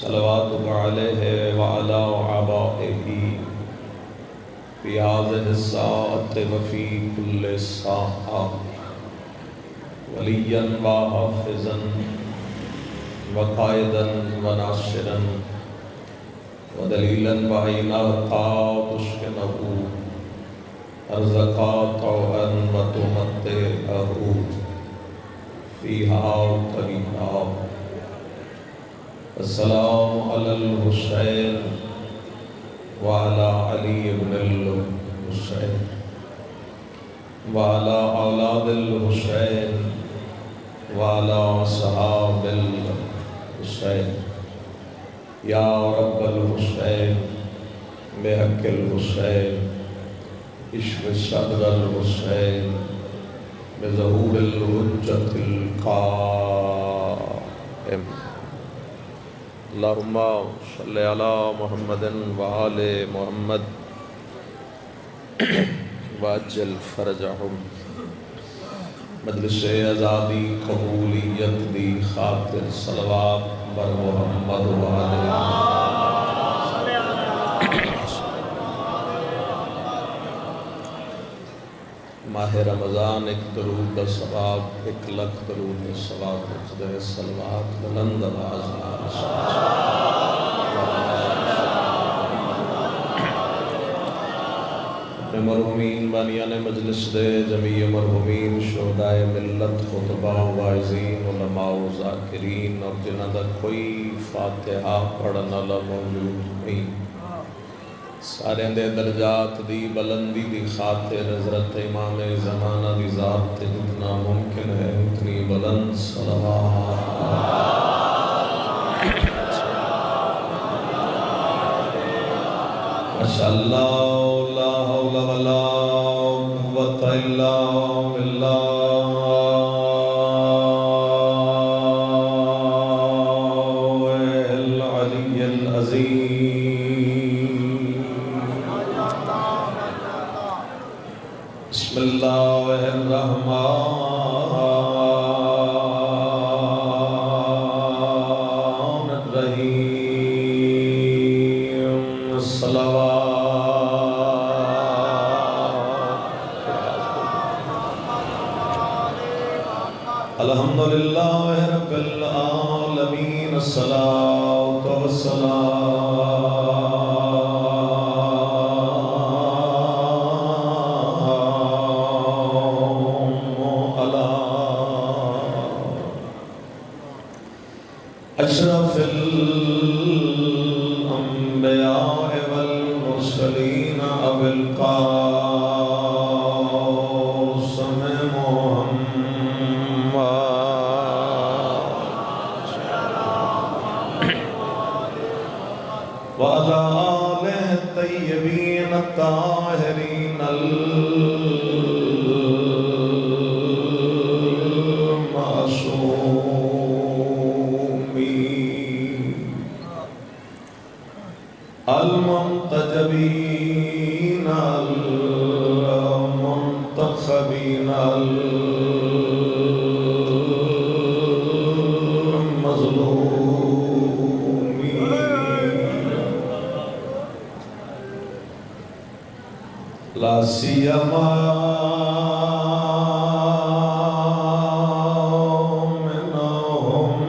صلوات علیہ وعلی آبائہ فی هذه الساعة وفی کل ساعة ولیا وحافظا وقائدا وناصرا ودلیلا وعینا تشکنہ ارزقا طوعا وتمتعہ فیہا طریقا السلام علی الحسین وعلی علی بن الحسین وعلی اولاد الحسین وعلی صحاب الحسین یا رب الحسین بحق الحسین عشق صدر الحسین بظہور الحجت القائم اللہم صلی علی محمد وآل محمد واجل فرجہم مجلس ازادی قبولیت دی خاطر صلوات بر محمد وآل ماہ رمضان ایک درود ثواب 1,00,000 درود ثواب خدے صلوات بلند آواز مرحومین بانیان مجلس دے جمیع مرحومین شہدائے ملت خطبہ واعظین علماء و ذاکرین اور جنہ دا کوئی فاتحہ پڑھنا موجود نہیں سارے دے درجات دی بلندی دی خاطر حضرت امام زمانہ دی ذات جتنا ممکن ہے اتنی بلند صلوات ماشاءاللہ لا حول ولا قوة الا باللہ العلی العظیم بسم اللہ الرحمن الرحیم صلوات الحمدللہ رب العالمین الصلاة والسلام علی اشرف الانبیاء والمرسلین ابو القاسم وعلى آله الطيبين الطاهرين المعصومين المنتجبين المنتخبين لا سیما منهم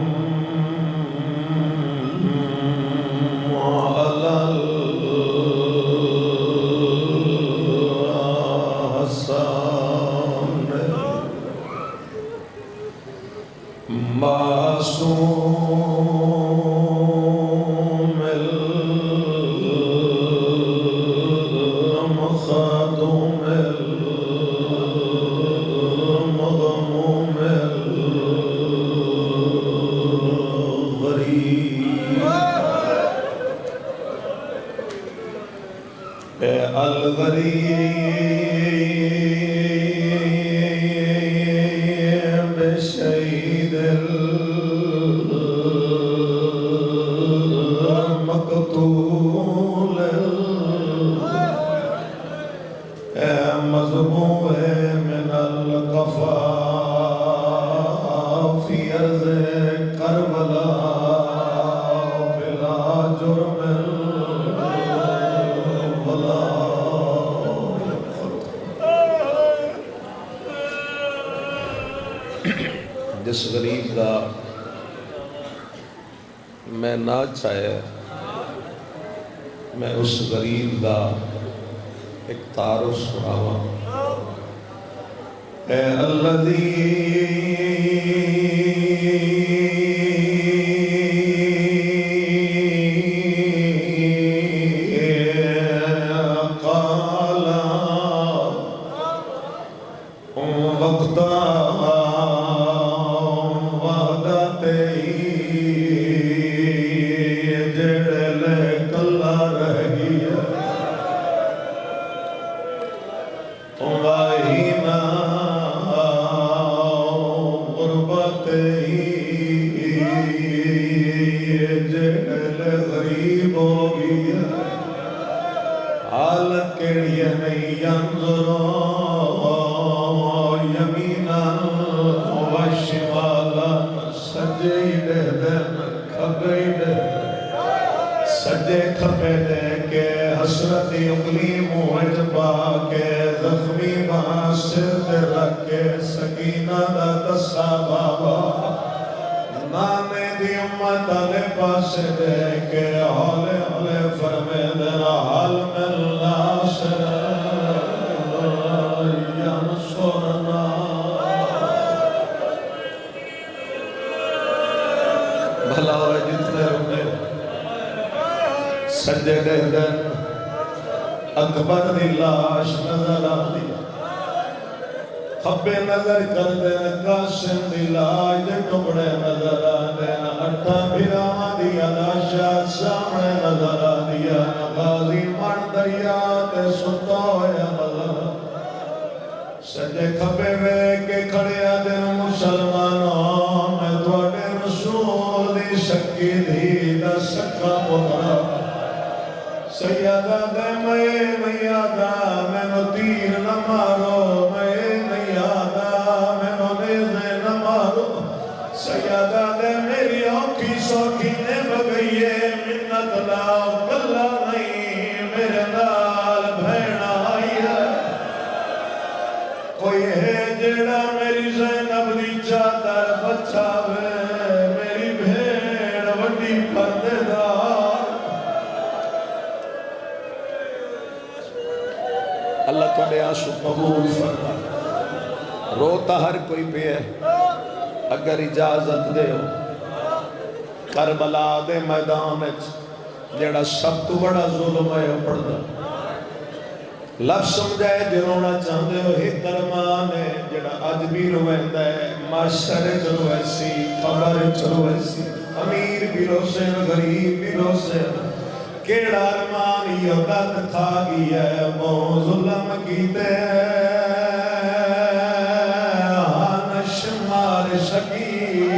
وعلى الحسن معصوم المخدوم المغموم الغريب الشهيد المقتول مذبوح من القفا في أرض كربلاء بلا جس غریب دا میں نہ چاہے میں اس غریب دا ایک تعارف سناواں۔ اے الذی سجے کھپے دے کے حسرتی انگلی موہج پا کے زخمی ماں سر تے رکھ کے سکینہ دا دسا بابا نانے دی امت آلے پاسے دے کے ہولے ہولے فرمے دینا حال ملنا سر یا نصورنا بھلا ہوئے جتنے رکھے سجدے دن اکبر دی لاش نظر آتی خبے نظر کر دین قاسم دی لاش دے ٹکڑے نظر آدین اٹھا بھراواں دی لاشا سامنے نظر آدیا غازی من دریا تے ستا ہویا نظر سجے کھبے وے کے کھڑیا دن مسلمانوں میں تواڈے رسول دی سکی دی دا سکا پترا سیدہ دے میں میادہ میں نو تیر نہ مارو میں میادہ میں نو نیزے نہ مارو سیدہ دے میری آنکھی سوکھی نے بگئیے منت لاؤ کلا نہیں میرے نال بھیڑا آئی ہے کوئی ہے جیڑا میری زینب دی چادر بچاوے میری بھیڑ وڈی پردے دار اللہ تُوڑے آنسو قبول فرما روتا ہر کوئی پہ ہے اگر اجازت دے ہو کربلا دے میدان جیڑا سب تو بڑا ظلم ہے پڑھدا لفظ سمجھائے جنونا چاہتے ہو ہی درمانے جڑا آج بھی رویندہ ہے معاشرے چلو ایسی خبر چلو ایسی امیر بھی روسے غریب بھی روسے کیڑا ارمان یہ دد کھا گئی ہے مو ظلم کی دے ہانش مار شکی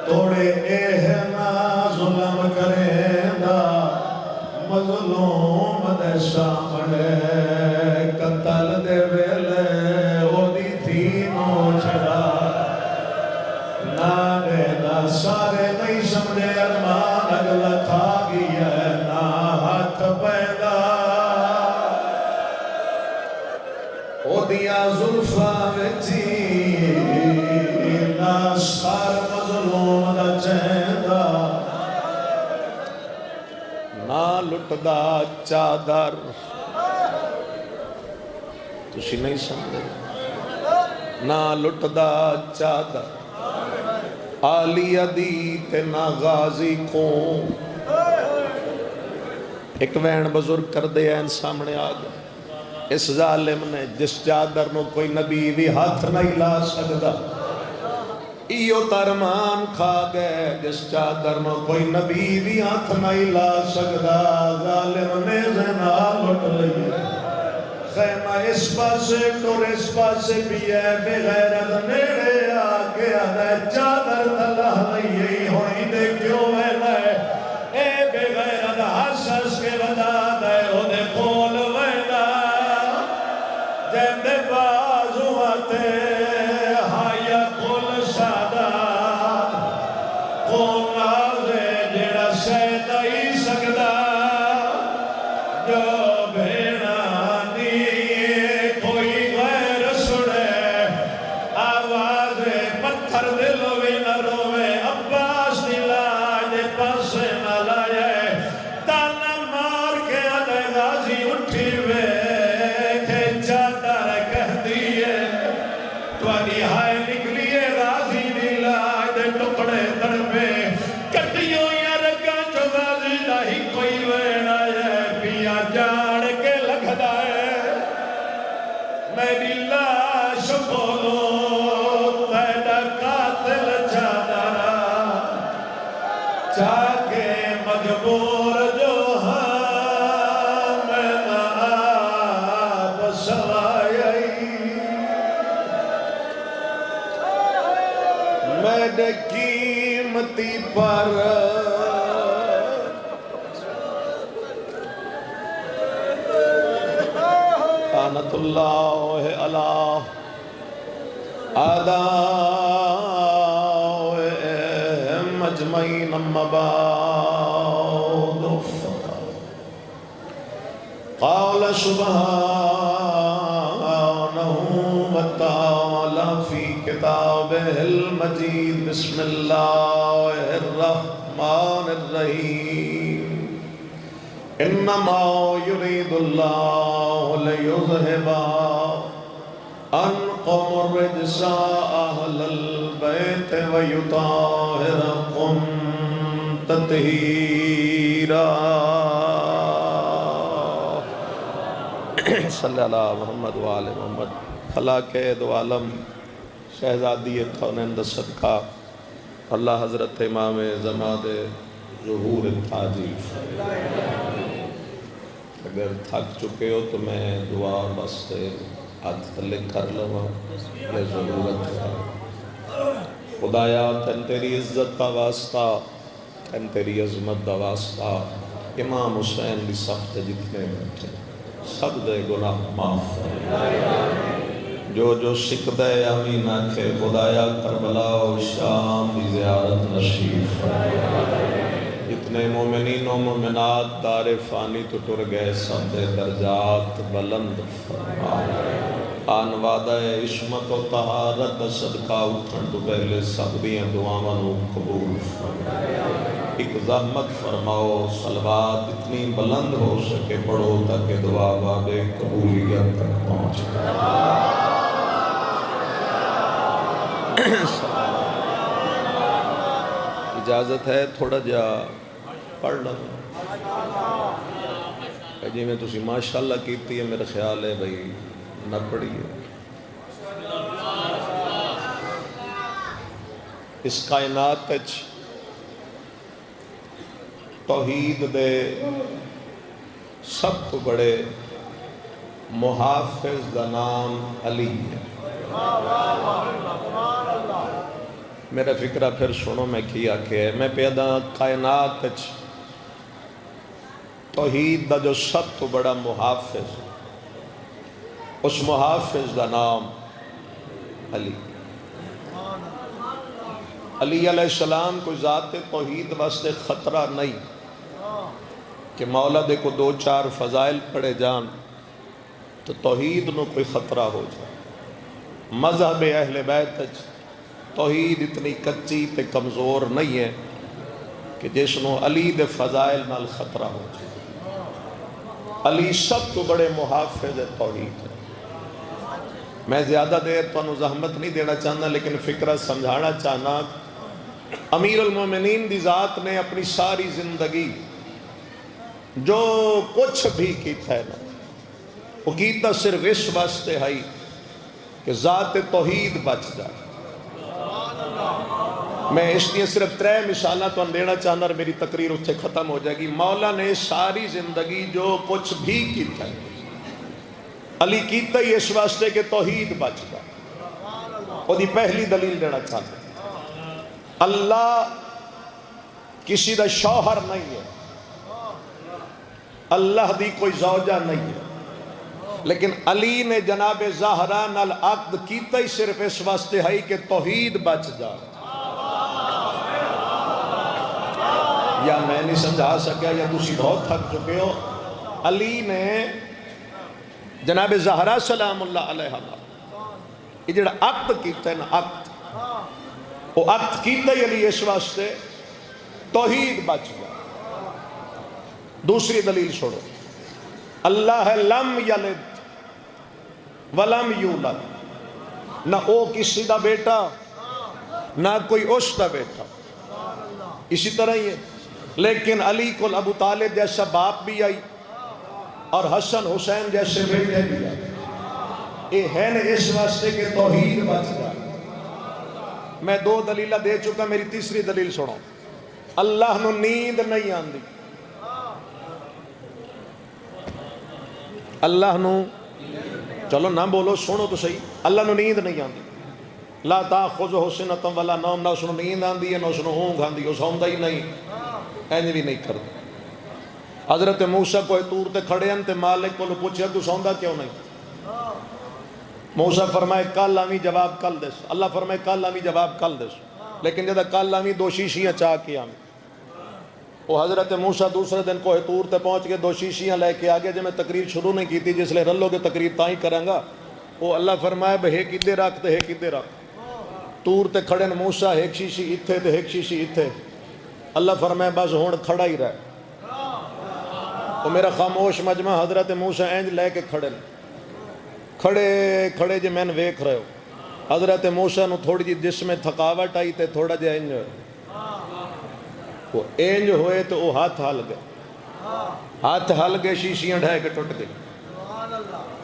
توڑے اہنا ظلم کرے دا مظلوم دے سامنے قتل دے ویلے او دی تینوں چھڑا نانے نا سارے نہیں سمجھے ارمان اگلا کھا گیا ہے نا ہاتھ پیدا او دیا ظلفہ ویچی نا سار مظلوم دا چہدہ نا لٹدا چادر تُسی نہیں سمجھے نا لٹدا چادر آلیہ دی تے نا غازی کون ایک وین بزرگ کر دے این سامنے آگا اس ظالم نے جس چادر نو کوئی نبی بھی ہاتھ نہیں لا سکتا ایو ترمان کھا گئے جس چادر نو کوئی نبی بھی ہاتھ نہیں لا سکتا ظالم نے زنا لٹ لئی خیمہ اس پاسے ٹور اس پاسے بھی ہے بے غیرت نیڑے آگے آدھے چادر تلہ لئی ہونی دے کیوں ہے لائے اے بے غیرت حسس کے بدا دے ہو دے کول ویدہ جن دے بازو آتے ہایا کول سادہ کول نازے جیڑا سیدہ ہی سکدہ جو کے مجبور جو ہاں میں آپ سوائی میرے قیمتی پر لعنت اللہ علیہ آداء مجمعین مباد قال سبحانہ وتعالی فی کتابہ المجید بسم اللہ الرحمن الرحیم انما یرید اللہ لیذہب عنکم الرجس اہل البیت ویطہرکم تطہیرا صلی اللہ محمد وآل محمد خلاق دو عالم شہزادی کونین دا صدقہ اللہ حضرت امام زماد ظہور تاجی اگر تھک چکے ہو تو میں دعا بس ہاتھ تلے کر لوں یہ ضرورت ہے خدایا تن تیری عزت کا واسطہ تن تیری عظمت کا واسطہ امام حسین دی سخت جتنے بیٹھے سب دے گناہ معاف جو سکھ دے امین آنکھے خدایا کربلا و شام دی زیارت نصیب اتنے مومنین و مومنات دار فانی تو ٹر گئے سب دے درجات بلند آن وعدہ عصمت و طہارت صدقہ اٹھن تو پہلے سب دیاں دعاواں نو قبول ایک زحمت فرماؤ صلوات اتنی بلند ہو سکے پڑھو تاکہ دعا باب قبولیت تک پہنچ اجازت ہے تھوڑا جا پڑھ لوں جی میں تسی ماشاءاللہ کیتی ہے میرا خیال ہے بھئی نہ پڑھی ہے اس کائنات توحید دے سب تو بڑے محافظ دا نام علی ہے میرا فکرہ پھر سنو میں کیا کہ میں پیدا کائنات توحید دا جو سب تو بڑا محافظ اس محافظ دا نام علی علی علیہ السلام کوئی ذات توحید واسطے خطرہ نہیں کہ مولا دے کو دو چار فضائل پڑے جان تو توحید نو کوئی خطرہ ہو جائے مذہب اہل بیت توحید اتنی کچی تے کمزور نہیں ہے کہ جس نو علی دے فضائل نال خطرہ ہو جائے علی سب تو بڑے محافظ توحید ہے میں زیادہ دیر تو انہوں زحمت نہیں دینا چاہنا لیکن فکرہ سمجھانا چاہنا امیر المومنین دی ذات نے اپنی ساری زندگی جو کچھ بھی کیتا ہے نا وہ کیتا صرف اس واسطے ہے کہ ذات توحید بچ جائے میں اس لیے صرف 3 مثالہ تو دینا چاہنا اور میری تقریر اس سے ختم ہو جائے گی مولا نے ساری زندگی جو کچھ بھی کیتا ہے علی کیتا ہی اس واسطے کہ توحید بچ جائے وہ دی پہلی دلیل دینا چاہتا اللہ کسی دا شوہر نہیں ہے اللہ دی کوئی زوجہ نہیں ہے لیکن علی نے جناب زہرا نال عقد کیتا ہی صرف اس واسطے ہے کہ توحید بچ جائے یا میں نہیں سمجھا سکیا یا تسی بہت تھک چکے ہو علی نے جناب زہرا سلام اللہ علیہ یہ جڑا عقد کیتا ہے نا عقد وہ عقد کیتا ہی علی اس واسطے توحید بچ گیا دوسری دلیل چھوڑو اللہ لم یلد ولم یولد نہ او کسی دا بیٹا نہ کوئی اس دا بیٹا اسی طرح ہی ہے لیکن علی کو ابو طالب جیسا باپ بھی آئی اور حسن حسین جیسے بیٹے بھی آئی یہ ہے نا اس واسطے کہ توحید بچ گیا میں 2 دلیلہ دے چکا میری تیسری دلیل سنو اللہ نو نیند نہیں آندی، اللہ نو، چلو نہ بولو سنو تو صحیح، اللہ نو نیند نہیں آندی، لا تاخذہ سنۃ ولا نوم، نہ اس نو نیند آندی ہے نہ اس نو اونگ آندی، وہ سوندا ہی نہیں، اینج بھی نہیں کردا۔ حضرت موسیٰ کوئی طور تے کھڑے ہیں تے مالک کو پوچھا تو سوندا کیوں نہیں؟ موسیٰ فرمائے کل آمی جواب کل دیس، اللہ فرمائے کل آمی جواب کل دیس، لیکن جدہ کل آمی دو شیشیاں چاہ کے آمی، وہ حضرت موسیٰ دوسرے دن کوہ طور تے پہنچ کے دو شیشیاں لے کے آگے جو میں تقریر شروع نہیں کی تھی جس لئے رلو کے تقریر تائیں کریں گا، وہ اللہ فرمائے بھئی ایک ادھے رکھ تے ایک ادھے رکھ، طور تے کھڑے موسیٰ ایک شیشی اتھے تے ایک شیشی اتھے، اللہ فرمائے بس ہون کھڑا ہی رہے، وہ میرا خاموش مجمع حضرت موسیٰ اینج لے کے کھڑے جی میں نے ویکھ رہے ہو، حضرت موسیٰ نو تھوڑی جی جس میں تھکاوٹ آئی تے تھوڑا جی اینج ہوئے، وہ اینج ہوئے تو وہ ہاتھ ہل گئے شیشیاں ڈھائے کے ٹوٹ گئی،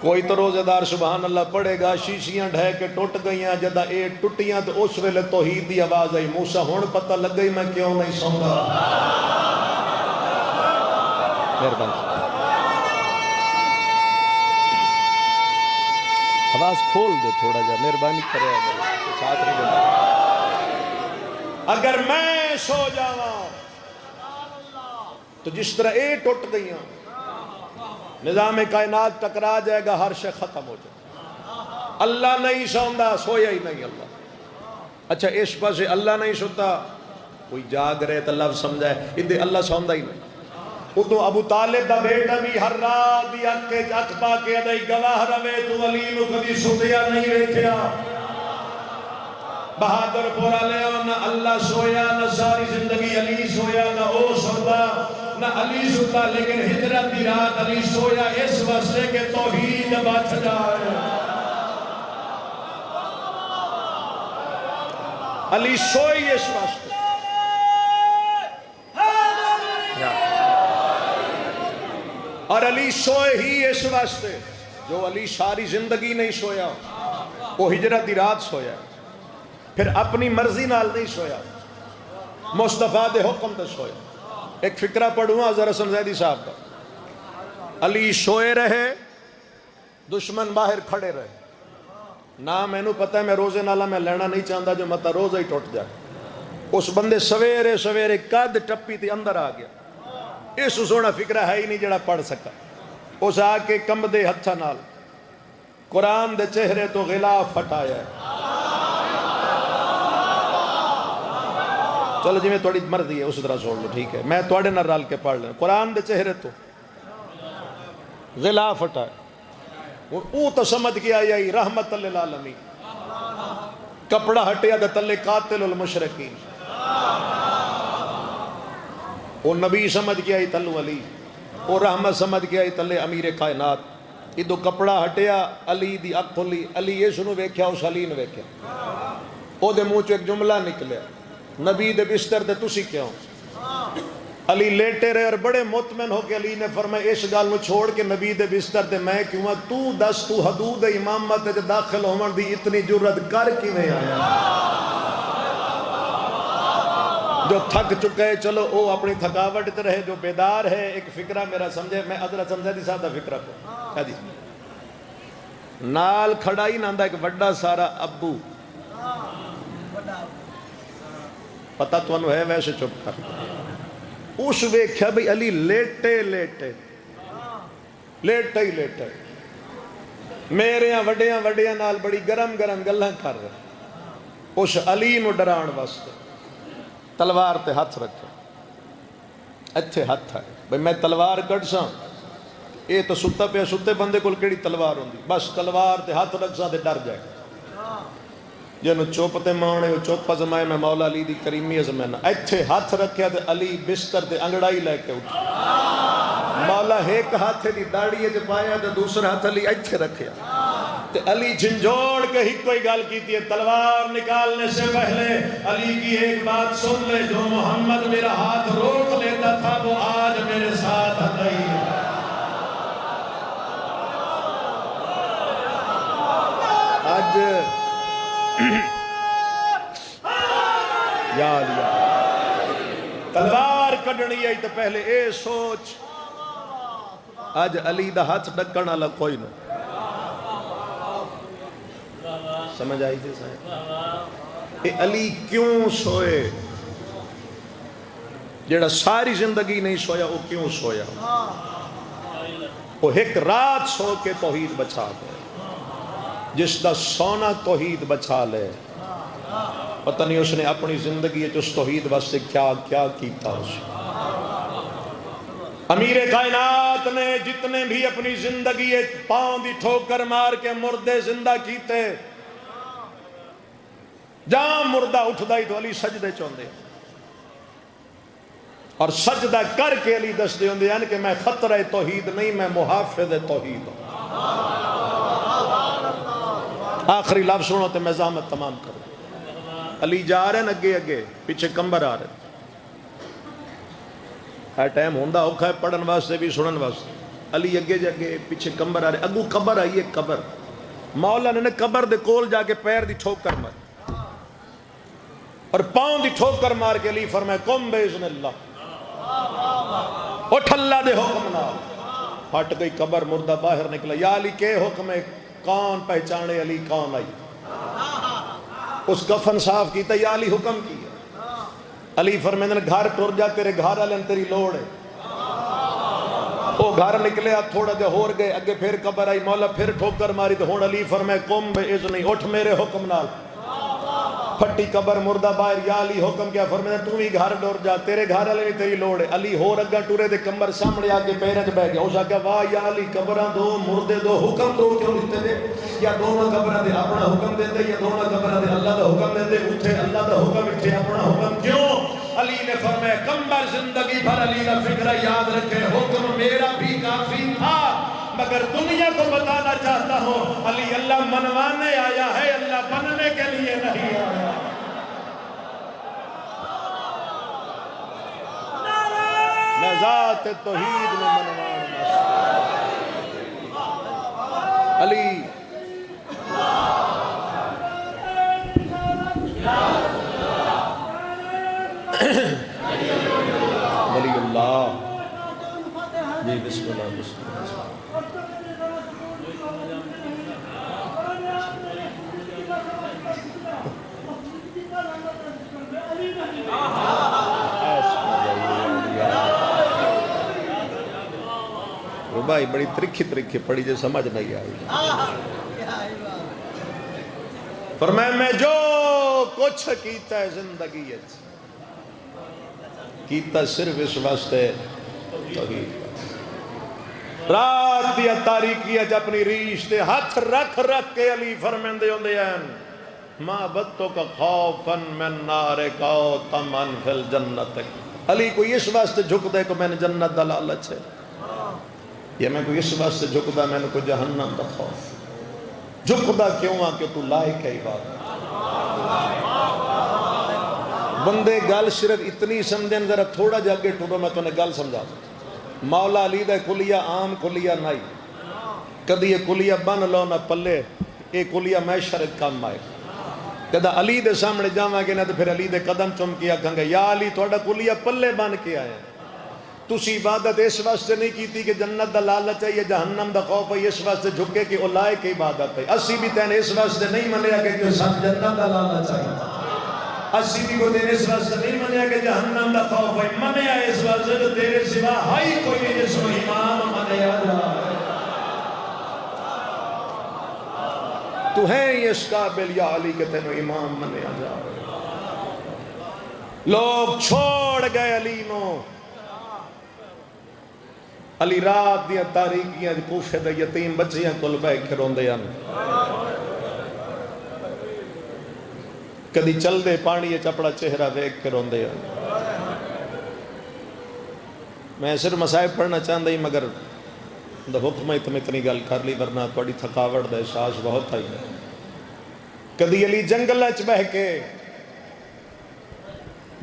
کوئی تو روزہ دار سبحان اللہ پڑھے گا، شیشیاں ڈھائے کے ٹوٹ گئیاں، جدہ اے ٹوٹیاں تو اس ویلے توحید دی آواز آئی، موسیٰ ہون پتہ لگ گئی میں کیوں نہیں سوندا، مہربان آواز کھول دے تھوڑا جا، مہربانی کرے ساتھ نہیں بندہ، اگر میں سو جاواں تو جس طرح اے ٹوٹ گئیاں نظام کائنات ٹکرا جائے گا، ہر شے ختم ہو جائے گا، اللہ نہیں سوندا، سویا ہی نہیں اللہ۔ اچھا اس پاسے اللہ نہیں سوتا، کوئی جاگ رہے تو لفظ سمجھائے ادھے اللہ سوندا ہی نہیں، ادھو ابو طالب دا بیٹا بھی ہر رات دی اکھ پا کے ادائی گواہ روے تو علی نو کبھی سویا نہیں ویکھیا، بہادر پورا لے نہ اللہ سویا نہ ساری زندگی علی سویا نہ او سوتا نہ علی سوتا، لیکن ہجرت دی رات علی سویا اس واسطے کہ توحید بچ جائے، علی سوئی اس واسطے، اور علی سوئے ہی اس واسطے، جو علی ساری زندگی نہیں سویا وہ ہجرت دی رات سویا، پھر اپنی مرضی نال نہیں سویا، مصطفیٰ دے حکم تے سویا۔ ایک فکرہ پڑھوں حضرت حسن زیدی صاحب کا، علی سوئے رہے دشمن باہر کھڑے رہے، نہ میں نو پتہ ہے میں روزے نالا میں لینا نہیں چاہتا جو مطلب روزہ ہی ٹوٹ جائے، اس بندے سویرے قد ٹپی تے اندر آ گیا، اس سونا فکرہ ہے ہی نہیں جڑا پڑھ سکا، اس آ کے کم دے ہتھا نال قرآن دے چہرے تو غلاف ہٹایا ہے، چلو جی میں تھوڑی مرضی ہے اس طرح سوڑ لو ٹھیک ہے، میں تھوڑے نہ رال کے پڑھ لیں، قرآن دے چہرے تو غلاف ہٹایا، وہ تو سمجھ کے آئی رحمت للعالمین، کپڑا ہٹیا دے تلے قاتل المشرکین، وہ نبی سمجھ کے آئی تلو علی، وہ رحمت سمجھ کے آئی تلے امیر کائنات، ادو کپڑا ہٹیا علی دی اکھ کھلی، علی یہ سنو ویکھیا اس علی نے ویکھیا، او دے منہ چو ایک جملہ نکلیا، نبی دے بستر دے تسی کیوں؟ علی لیٹے رہے اور بڑے مطمئن ہو کے علی نے فرمایا اس گال نو چھوڑ کے نبی دے بستر دے میں کیوں تو دس تو حدود امامت دے داخل ہومن دی اتنی جرت کر کی میں آیا، جو تھک چکے چلو او اپنی تھکاوٹ تے رہے، جو بیدار ہے ایک فکرہ میرا سمجھے، میں حضرت سمجھے ساتھ فکرہ کو نال کھڑائی ناندہ ایک وڈا سارا ابو، پتہ تو انہوں ہے ویسے چپ کر، اس ویکھیا بھئی علی لیٹے ہی لیٹے، میرے وڈیاں نال بڑی گرم گلہ کر رہے، اس علی نو ڈران واسطے تلوار تے ہاتھ رکھے، اتھے ہاتھ ہے بھئی میں تلوار کٹ ساں، اے تو ستا پہ ستے بندے کو کیڑی تلوار ہوندی، بس تلوار تے ہاتھ رکھ ساں تے ڈر جائے، جنہوں چوپتے مانے وہ چوپا زمائے میں مولا علی دی کریمی زمانہ، اتھے ہاتھ رکھیا تے علی بستر تے انگڑائی لے کے اٹھا، مولا ایک ہاتھ دی داڑھی تے پایا تے دوسرا ہاتھ علی اتھے رکھیا، تے علی جھنجھوڑ کے ہی کوئی گال کیتی ہے، تلوار نکالنے سے پہلے علی کی ایک بات سن لے، جو محمد میرا ہاتھ روک لیتا تھا وہ آج میرے ساتھ نہیں ہے، آج یا علی تو پہلے اے سوچ اج علی دا ہاتھ ڈکن والا کوئی نہ سمجھ آئی جی صاحب اے علی کیوں سوئے جیڑا ساری زندگی نہیں سویا وہ کیوں سویا وہ ایک رات سو کے توحید بچا دے جس دا سونا توحید بچا لے پتہ نہیں اس نے اپنی زندگی اس توحید واسطے کیا کیا کیتا اس امیر کائنات نے جتنے بھی اپنی زندگی پاؤں دی ٹھوکر مار کے مردے زندہ کیتے جہاں مردہ اٹھدا ہی تو علی سجدے چوندے اور سجدہ کر کے علی دس دے ہوندے ہیں کہ میں خطرہ توحید نہیں میں محافظ توحید ہوں آخری لفظ سنو تو میں زحمت تمام کروں علی جا رہے ہیں اگے اگے پیچھے کمبر آ رہے ہیں ہر ٹائم ہوندہ اوکھا ہے پڑھن واسطے بھی سنن واسطے علی اگے جگے پیچھے کمبر آ رہے اگو قبر آئی ہے قبر مولا نے قبر دے کول جا کے پیر دی ٹھوکر مار اور پاؤں دی ٹھوکر مار کے علی فرمائے قم باذن اللہ اٹھ اللہ دے حکم نہ پھٹ گئی قبر مردہ باہر نکلا یا علی کے حکم ہے کون پہچانے علی کون آئی اس کفن صاف کیتا یا علی حکم کیا علی فرمیندن گھر ٹر جا تیرے گھر والے تیری لوڑ ہے وہ گھر نکلے تھوڑا جا ہور گئے اگے پھر قبر آئی مولا پھر ٹھوکر ماری تو ہون علی فرمائے قم باذن اٹھ میرے حکم نال پھٹی قبر مردہ باہر یا علی حکم کیا فرمائے تو ہی گھر ڈور جا تیرے گھر والے بھی تیری لوڑ ہے علی ہو رگا ٹورے دے کمبر سامنے آ کے پیرج بہ گیا اس آگیا واہ یا علی قبراں دو مردے دو حکم دو کیوں دیتے دے یا دونوں قبراں دے اپنا حکم دیتے یا دونوں قبراں دے اللہ دا حکم دیتے اٹھے اللہ دا حکم اٹھے اپنا حکم کیوں علی نے فرمایا کمبر زندگی بھر علی کا فکرہ یاد رکھے حکم میرا بھی کافی تھا مگر دنیا کو بتانا چاہتا ہوں علی اللہ منوانے آیا ہے اللہ بننے کے لیے نہیں آیا میں ذات توحید میں منوان علی ولی اللہ جی بسم اللہ بسم اللہ بھائی بڑی ترکھی پڑی جو سمجھ نہیں آئی فرمایا میں جو کچھ کیتا ہے زندگی کیتا صرف اس واسطے توحید رات دیا تاریکی اج اپنی ریش تے ہاتھ رکھ رکھ کے علی فرمیندے ہوندے ہیں ما بدتو کا خوفن من نار کاؤ تمن فی الجنت علی کوئی اس واسطے جھک دے کہ میں نے جنت دا لالچ ہے یا میں کوئی اس واسطے جھکدا میں نے کوئی جہنم دا خوف جھکدا کیوں آ کہ تو لائق ہے عبادت بندے گل صرف اتنی سمجھیں ذرا تھوڑا جا کے ٹورو میں تو نے گل سمجھا مولا علی دا کلیہ عام کلیہ نہیں کدی یہ کلیہ بن لو نہ پلے یہ کلیہ میں شرط کام آئے کدہ علی دے سامنے جاواں گے نہ تو پھر علی دے قدم چم کیا کھنگے یا علی تھوڑا کلیہ پلے بن کے آئے تسی عبادت اس واسطے نہیں کیتی کہ جنت دا لالچ ہے یا جہنم دا خوف ہے اس واسطے جھکے کہ اولائے کی عبادت ہے اسی بھی تین اس واسطے نہیں منیا کہ سب جنت دا لالچ ہے اسی بھی کو تین اس واسطے نہیں منیا کہ جہنم دا خوف ہے منیا اس واسطے تو تیرے سوا ہائی کوئی نہیں جس کو امام منیا جا تو ہے اس قابل یا علی کہ تینو امام منیا جا لوگ چھوڑ گئے علی نو علی رات دیا تاریکیاں کوفے دے یتیم بچیاں کل بے کے روندے ہیں کدی چل دے پانی چپڑا چہرہ دیکھ کے روندے ہیں میں صرف مسائب پڑھنا چاہتا ہی مگر دا حکم تم اتنی گل کر لی ورنہ توڑی تھکاوٹ دا احساس بہت آئی کدی علی جنگل اچ بہ کے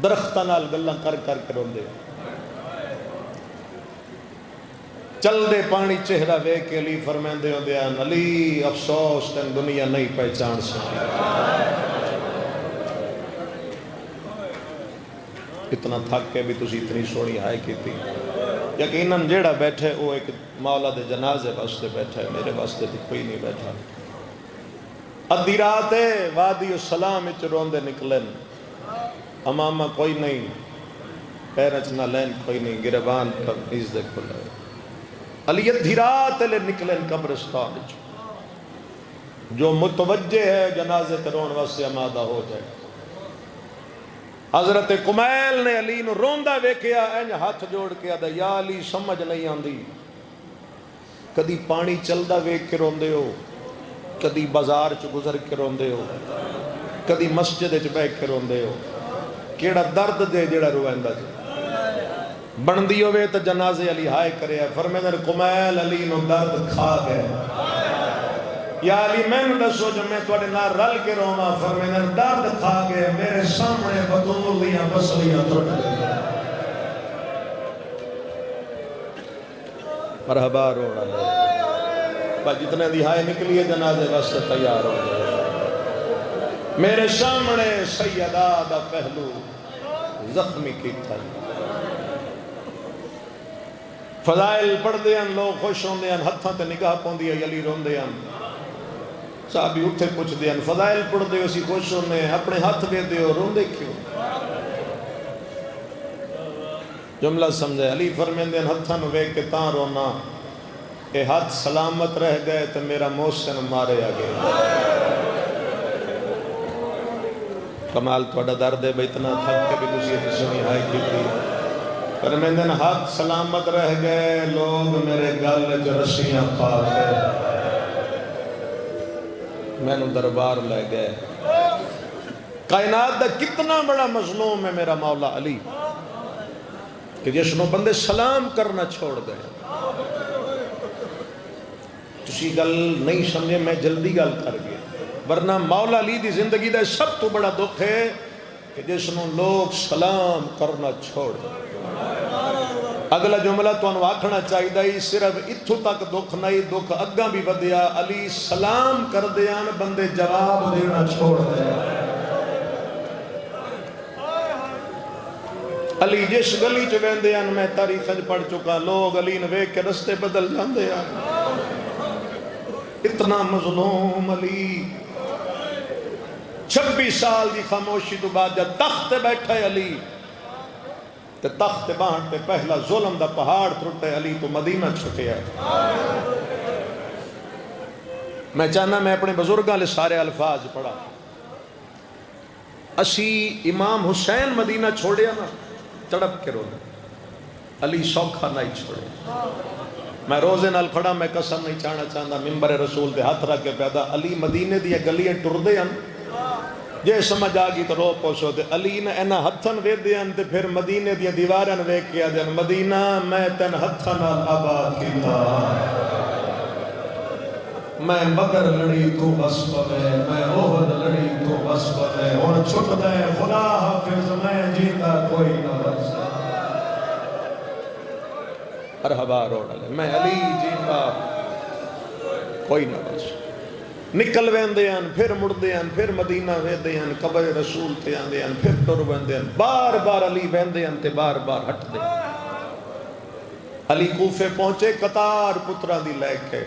درختہ نال گلاں کر کر کے روندے ہیں چل دے پانی چہرہ وے کے علی فرمیندے ہو دیا علی افسوس تن دنیا نہیں پہچان سکی اتنا تھک کے بھی تسی اتنی سونی ہائے کیتی یقیناً جیڑا بیٹھے وہ ایک مولا دے جنازے واسطے بیٹھا ہے میرے واسطے تو کوئی نہیں بیٹھا ادھی رات وادی السلام وچ روندے نکلن امامہ کوئی نہیں پیرچ نہ لین کوئی نہیں گربان پر نیز دے کھلا علی ادھی رات لے نکلن قبرستان وچ جو متوجہ ہے جنازے تے رون واسطے آمادہ ہو جائے حضرت کمیل نے علی نو روندا ویکھیا انج ہاتھ جوڑ کے آدا یا علی سمجھ نہیں آندی کدی پانی چلدا ویکھ کے روندے ہو کدی بازار چ گزر کے روندے ہو کدی مسجد چ بیٹھ کے روندے ہو کیڑا درد دے جڑا رویندا جے بندی ہوئے تو جنازے علی ہائے کرے فرمیندے کمیل علی نو درد کھا گئے یا علی میں نے دسو جو میں تواڈے نال رل کے رواں فرمیندے درد کھا گئے میرے سامنے بطول دیاں بسلیاں ٹوٹ گئیں مرحبا روڑا ہے بس جتنے دی ہائے نکلی ہے جنازے واسطے تیار ہو جائے میرے سامنے سیدہ دا پہلو زخمی کیتا فضائل پڑھ دے ہیں لوگ خوش ہوندے ہیں ہتھاں تے نگاہ پوندی ہے علی روندے ہیں صحابی اٹھے پوچھ دے ہیں فضائل پڑھ دے اسی خوش ہوندے ہیں اپنے ہاتھ دے دے ہو روندے کیوں جملہ سمجھے علی فرمیندے ہیں ہتھاں نو ویکھ کے تاں رونا اے ہاتھ سلامت رہ گئے تو میرا محسن مارے آگے کمال تھوڑا درد ہے بھئی اتنا تھک کے بھی تسی حسنی ہائے کی تھی فرمیندے ہیں ہاتھ سلامت رہ گئے لوگ میرے گل جو رسیاں پا گئے میں نے دربار لے گئے کائنات دا کتنا بڑا مظلوم ہے میرا مولا علی کہ جس نو بندے سلام کرنا چھوڑ گئے تسی گل نہیں سمجھے میں جلدی گل کر گیا ورنہ مولا علی دی زندگی دا سب تو بڑا دکھ ہے کہ جس نو لوگ سلام کرنا چھوڑ اگلا جملہ تو انو آکھنا چاہی دائی صرف اتھو تک دکھ نہیں دکھ اگاں بھی بدیا علی سلام کر دیان بندے جواب دینا چھوڑ دیا علی جس گلی چ ویندے ہیں میں تاریخ پڑھ چکا لوگ علی نے ویکھ کے رستے بدل جاندے ہیں اتنا مظلوم علی 26 سال کی خاموشی تو بعد جب تخت بیٹھا ہے علی تو تخت بانٹ پہ پہلا ظلم دا پہاڑ ترٹے علی تو مدینہ چھٹے ہے میں چاہنا میں اپنے بزرگاں لے سارے الفاظ پڑھا اسی امام حسین مدینہ چھوڑیا نا تڑپ کے رونا علی سوکھا نہیں چھوڑے میں روزے نال کھڑا میں قسم نہیں چاہنا چاہتا ممبر رسول دے ہاتھ رکھ کے پیدا علی مدینے دیا گلیاں ٹر دے ہیں جے سمجھ آگی تو رو پوچھو دے علی نے اینا ہتھن وے دے ہیں پھر مدینے دیا دیوارن وے کیا دے مدینہ میں تن ہتھن آباد کیتا میں بدر لڑی تو وصف میں احد لڑی تو وصف میں اور چھٹ دے خدا حافظ میں جیتا کوئی نہ بچا مرحبا روڑا لے میں علی جیتا کوئی نہ بچا نکل ویندے ہیں پھر مڑ دے ہیں پھر مدینہ ویندے ہیں قبر رسول تے آندے ہیں پھر ٹر ویندے ہیں بار بار علی ویندے ہیں تے بار بار ہٹ دے علی کوفے پہنچے قطار پترہ دی لے کے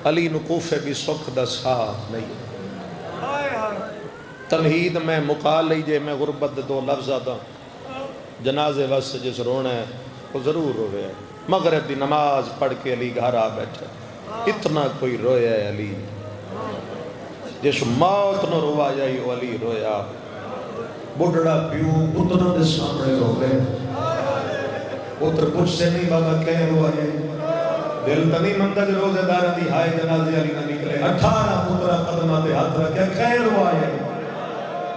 علی نو کوفے بھی سکھ دا ساتھ نہیں تمہید میں مقا لیجے میں غربت دو لفظ آتا جنازے واسطے جس رونا ہے وہ ضرور روئے ہے مغرب دی نماز پڑھ کے علی گھر آ بیٹھے اتنا کوئی رویا ہے علی جس موت نو روا جائی وہ علی رویا بڑھڑا پیو پتروں دے سامنے روئے پتر کچھ سے نہیں بابا کہیں روا جائی دل تنی مندج روزے دارہ دی ہائے جنازے علی نہ نکلے 18 پترہ قدمہ دے ہاتھ رکھے خیر ہوا ہے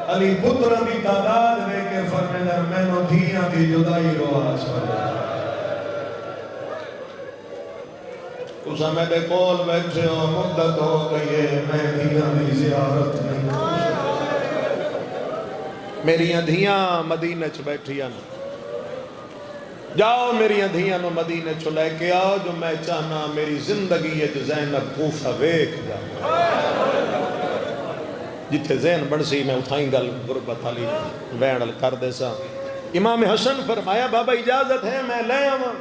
علی پترہ دی تعداد میں کے فرمیدر میں نو دھیاں دی جدائی روا چھوڑے اس ہمیں دے کول بیٹھے ہو مدت ہو گئی ہے میں دھیاں دی زیارت نہیں میری دھیاں مدینہ چ بیٹھیاں جاؤ میری دھیاں نو مدینہ چ لے کے آؤ جو میں چاہنا میری زندگی ہے جو زینب کوفہ ویکھ جاؤ جتھے زین بنسی میں اتھائیں گل غربت علی وینل کر دے سا امام حسن فرمایا بابا اجازت ہے میں لے آواں؟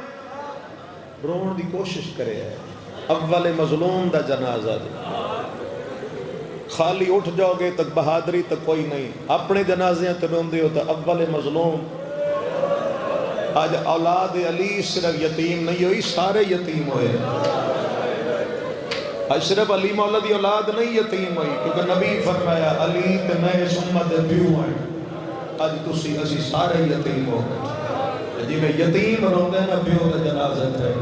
رون دی کوشش کرے ہے، اول مظلوم دا جنازہ دے، خالی اٹھ جاؤ گے تک بہادری تک کوئی نہیں، اپنے جنازیاں تے روندے ہو تو اول مظلوم۔ آج اولاد علی صرف یتیم نہیں ہوئی، سارے یتیم ہوئے۔ آج صرف علی مولا دی اولاد نہیں یتیم ہوئی، کیونکہ نبی فرمایا علی تے میں اس امت دے پیو ہیں۔ آج تسی اسی سارے یتیم ہو گئے، جی میں یتیم روندے نا پیو دے جنازے تے،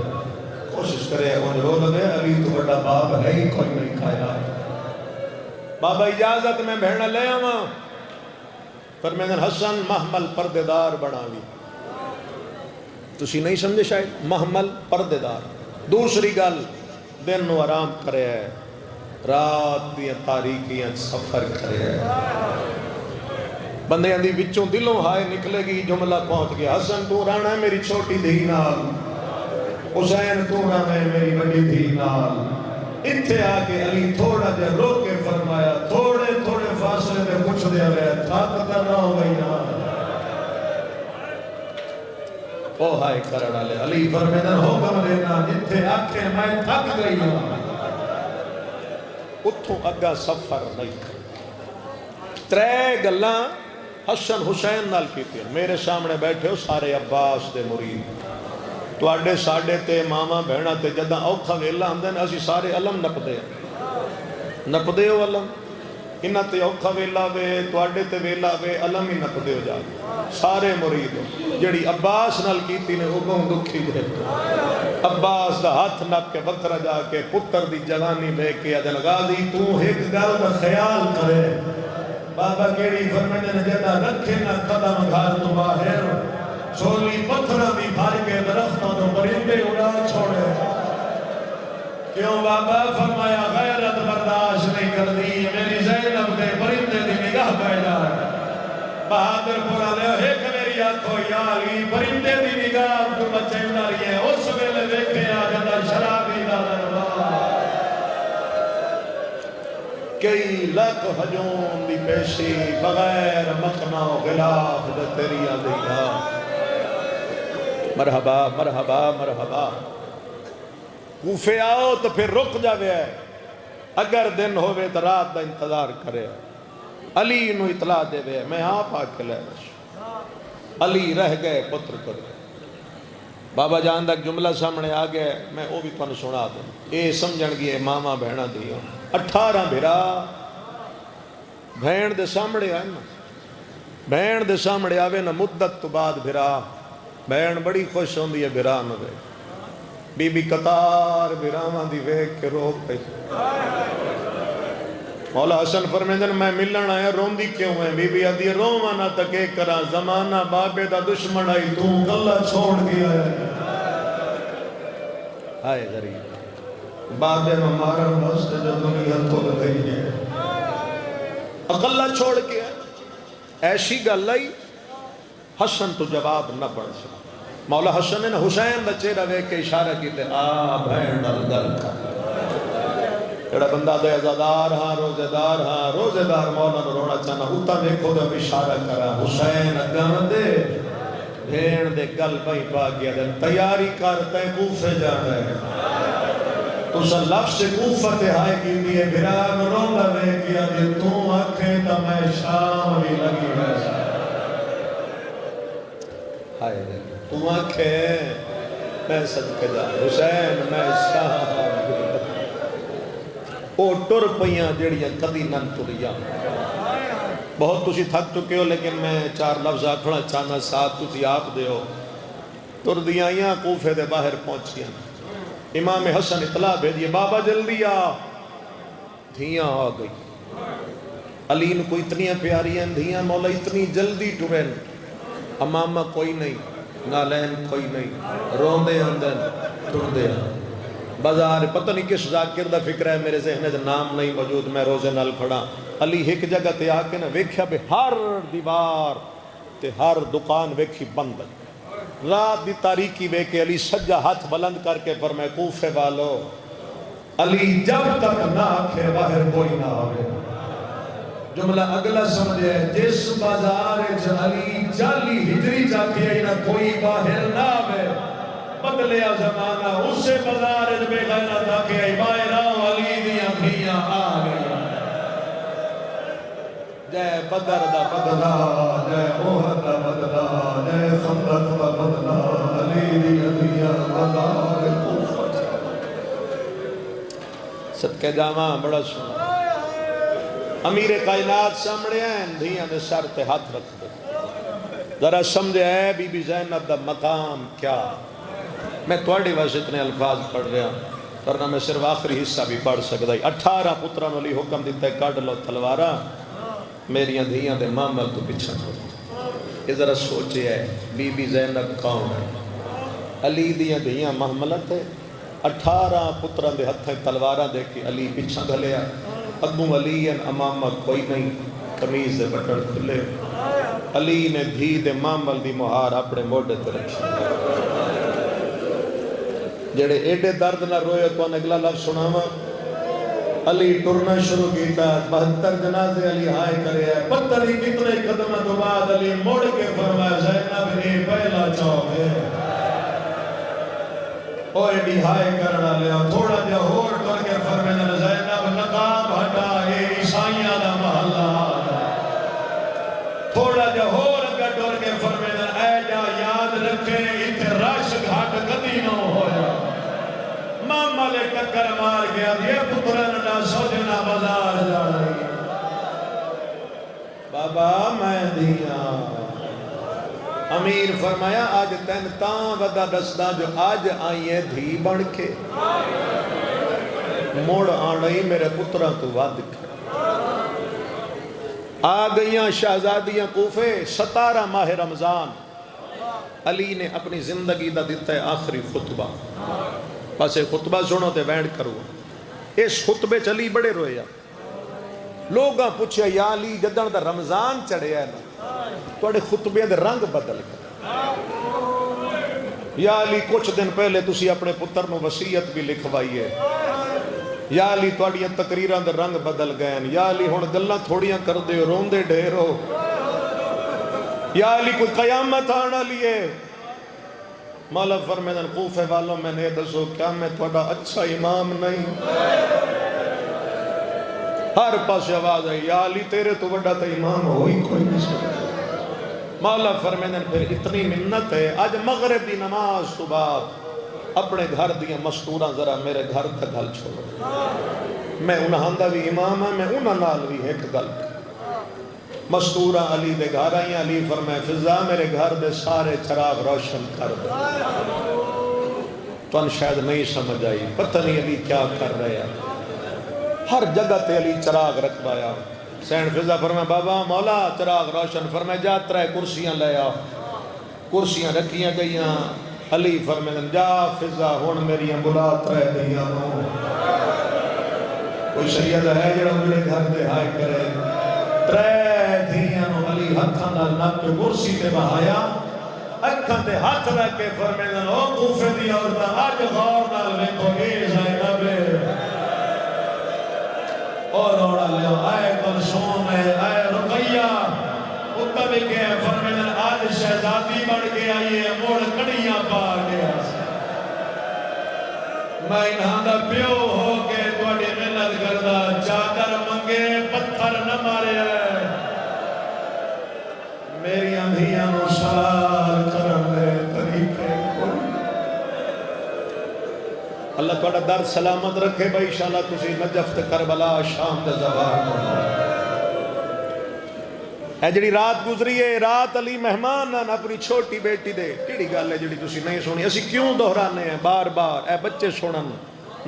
کوشش کرے ان رو لگے علی تو بڑا باپ ہے ہی کوئی نہیں کھایا۔ بابا اجازت میں بہنا لے آواں؟ فرمائیں حسن محمل پردے دار بنا لی۔ تسی نہیں سمجھے شاید، محمل پردے دار۔ دوسری گل، دن نو آرام کرے ہے، رات دیا تاریکیاں سفر کرے ہے۔ بندے اندھی بچوں دلوں ہائے نکلے گی، جملہ پہنچ گیا، حسن تو رانا ہے میری چھوٹی دھی نال، حسین تو رانا ہے میری بڑی دھی نال۔ اتھے آکے علی تھوڑا جا روک کے فرمایا، تھوڑے تھوڑے فاصلے میں پوچھ دیا گیا، تھک کر نہ ہو گئی نا۔ او ہائے کرڑا لے، علی فرمیدن حکم دینا، اتھے آکے میں تھک گئی ہوں۔ اتھوں اگا سفر نہیں۔ ترے گلاں حسن حسین نال کیتے ہیں، میرے سامنے بیٹھے ہو سارے عباس دے مرید، تو آڈے ساڑے تے ماما بہنا تے جدہ اوکھا ویلا ہم دیں اسی سارے علم نپدے ہو علم، انہاں تے اوکھا ویلا وے تو آڈے تے ویلا وے علم ہی نپدے ہو جاتے سارے مرید ہو۔ جڑی عباس نال کیتی نے وہ بہن دکھی جے، عباس دا ہاتھ نپ کے وقترہ جا کے پتر دی جوانی بے کے ادن غازی تو ایک گل دا خیال کرے، بابا کیڑی فرمانے نے جدہ رکھے نہ قدم گھر تو باہر، چھولی پتھرہ بھی بھر کے درختوں تو پرندے اڑا چھوڑے۔ کیوں بابا؟ فرمایا غیرت برداشت نہیں کر دی، میری زینب دے پرندے دی نگاہ پہ جائے۔ بہادر پورا لے ایک میری آنکھوں یا علی پرندے دی نگاہ تو بچے اڑا رہی ہے، اس ویلے دیکھے آجدہ شرابی دا دربار، کئی لاکھ ہجوم دی پیشی بغیر مقنع و غلاف دے تیری آدھیگا۔ مرحبا مرحبا مرحبا۔ کوفے آؤ تو پھر رک جاوے ہے، اگر دن ہوئے تو رات دا انتظار کرے، علی نو اطلاع دے وے میں آپ آکے لے رہا، علی رہ گئے پتر کر گئے۔ بابا جان دا جملہ سامنے آگئے، میں وہ بھی پن سنا دوں، اے سمجھن گئے ماما بہنا دیا 18 بھیرا بہن دے سامنے آئے نا، بہن دے سامنے آوے نا مدت تو بعد بھیرا، بہن بڑی خوش ہوندی ہے بھیرا نہ دے، بی بی قطار بھیراوان دی ویک کے روک پہ۔ مولا حسن فرمیدن میں ملن آیا روندی کیوں ہے؟ بی بی آدھی رومانا تکے کرا، زمانہ بابے دا دشمن آئی تو گلہ چھوڑ گیا ہے۔ آئے غریب بابے ممارا مست جو دنیا تو گئی ہے، اقلہ چھوڑ کے ایسی گل آئی، حسن تو جواب نہ پڑھ سکتا۔ مولا حسن نے حسین دا چہرہ ویک کے اشارہ کیتے بہن نال گل کر، جڑا بندہ دے عزادار ہاں روزے دار مولا نو رونا چاہنا ہوتا دیکھو دے اشارہ کرا، حسین اگام دے بھین دے گل بھائی پا گیا دے تیاری کرتے کوفے جانا ہے، تو سا لفظ کوفہ تے ہائے کی دیئے بھران رونا دے کیا دے تو آنکھیں تا میں شام بھی لگی ویسا ہائے دے تو آنکھیں میں صدقے جا حسین میں شام بھی او ٹر پہیاں جڑیاں کدی نن تریاں۔ بہت تسی تھک چکے ہو لیکن میں 4 لفظ آکھنا چاہنا ساتھ تسی آپ دے ہو۔ تر دیائیاں کوفے دے باہر پہنچیاں، امام حسن اطلاع بھیجئے بابا جلدی آ، دھیاں آ گئی۔ علی کو اتنی پیاری ہیں دھیاں، مولا اتنی جلدی ٹرین، امامہ کوئی نہیں، نالین کوئی نہیں، روندے اندر ٹردے ہیں۔ بازار پتہ نہیں کس ذاکر دا فکر ہے، میرے ذہن دا نام نہیں موجود، میں روزے نال کھڑا۔ علی ایک جگہ تے آکے نا ویکھیا بے ہر دیوار تے ہر دکان ویکھی بند، رات دی تاریکی ویکھے علی سجا ہاتھ بلند کر کے فرمائے کوفے والو، علی جب تک نہ آکھے باہر کوئی نہ آوے، جملہ اگلا سمجھے جس بازار علی 40 ہجری جاتی ہے نہ کوئی باہر نہ آوے بدلیا زمانہ اسے بازار بے غیرہ تاکہ باہر علی دیاں دھیاں آ گیا جے بدر دا بدلا جے اوہد دا بدلا جے خندق دا بدلا علی دیاں دھیاں بازار کوفہ صدقے جامع بڑا سنا امیر کائنات سامنے ہیں دھیاں نے سر تے ہاتھ رکھ دے ذرا سمجھے ہے بی بی زینب دا مقام کیا میں توڑی واسے اتنے الفاظ پڑھ رہا ہوں ورنہ میں صرف آخری حصہ بھی پڑھ سکتا ہی 18 پتران علی حکم دیتا ہے کاٹ لو تلوارا میریاں دھیاں دے مامل تو پچھا چھوڑ یہ ذرا سوچے ہے بی بی زینب کون ہے علی دیاں دھیاں محملت ہے 18 پتران دے ہتھیں تلوارا دے کے علی پچھا گھلیا ابو علی امامہ کوئی نہیں قمیض دے بٹن کھلے علی نے دھی دے مامل دی مہار اپنے موڑے تے رکھی جڑے ایڈے درد نہ روئے تو اگلا لفظ سناوا علی ٹرنا شروع کیتا 72 جنازے علی ہائے کرے ہے پتہ نہیں کتنے قدم تو بعد علی موڑ کے فرمایا زینب اے پہلا چوک ہے اور ایڈی ہائے کرنا لیا تھوڑا جا اور کر کے فرمایا زینب نقاب ہٹا اے عیسائیاں دا محلہ تھوڑا جا اور اگر ڈور کے فرمایا اے جا یاد رکھے اتھے رش گھاٹ کدی نہ ہویا ماما لے ٹکر مار گیا یہ پترن نہ سوجنا بازار جا رہی بابا میں دیا امیر فرمایا آج تین تاں ودا دسدا جو آج آئیے دھی بڑھ کے موڑ آنائی میرے پترہ تو واد کے آ گئیاں شہزادیاں کوفے 17 ماہ رمضان علی نے اپنی زندگی دا دیتا ہے آخری خطبہ بس ایک خطبہ سنو تے وینڈ کرو اس خطبے چلی بڑے رویا لوگاں پوچھے یا علی جدن دا رمضان چڑھے ہے نا توڑے خطبے دے رنگ بدل گئے یا علی کچھ دن پہلے تسی اپنے پتر نو وصیت بھی لکھوائیے یا علی توڑیاں تقریران دے رنگ بدل گئے یا علی ہون گلہ تھوڑیاں کر دے رون دے ڈھیرو یا علی کوئی قیامت آنا لیے مولا فرمیدن کوفے والوں میں نے دسو کیا میں توڑا اچھا امام نہیں ہر پاس آواز ہے یا علی تیرے تو بڑا تا امام ہوئی کوئی نہیں سکتا مولا فرمیدن پھر اتنی منت ہے آج مغرب دی نماز تو بعد اپنے گھر دیا مستورہ ذرا میرے گھر تک گھل چھوڑو میں انہاں دا بھی امام ہے میں انہاں نال بھی ایک گل مستورہ علی دے گھر آئی علی فرمائے فضا میرے گھر دے سارے چراغ روشن کر دے تو ان شاید نہیں سمجھ آئی پتہ نہیں علی کیا کر رہے ہیں ہر جگہ تے علی چراغ رکھوایا سین فضا فرمائے بابا مولا چراغ روشن فرمائے جا ترے کرسیاں لے آؤ کرسیاں رکھیاں گئیاں علی فرمائے جا فضا ہون میری بلا ترے گئیاں کوئی سید ہے جڑا میرے گھر دے ہائے کرے ترے دھیاں علی ہتھاں نال نپ کے کرسی تے بہایا اکھاں تے ہاتھ رکھ کے فرمائے او کوفے دی عورتاں اج غور نال ویکھو اے زینب اور روڑا لیا آئے کلثوم ہے آئے رقیہ اتنا بھی کہ فرمائے آج شہزادی بڑھ کے آئیے موڑ کڑیاں پار گیا میں انہاں دا پیو ہو کے توڑی محنت کردہ چادر منگے پتھر نہ مارے میری اندھیاں نو سال کرن دے طریقے کوئی اللہ توڑا در سلامت رکھے بھائی انشاءاللہ تسی نجف تے کربلا شام دے زوار اے جڑی رات گزری ہے رات علی مہمان اپنی چھوٹی بیٹی دے کیڑی گل ہے جڑی تسی نہیں سنی اسی کیوں دہرانے ہیں بار بار اے بچے سنن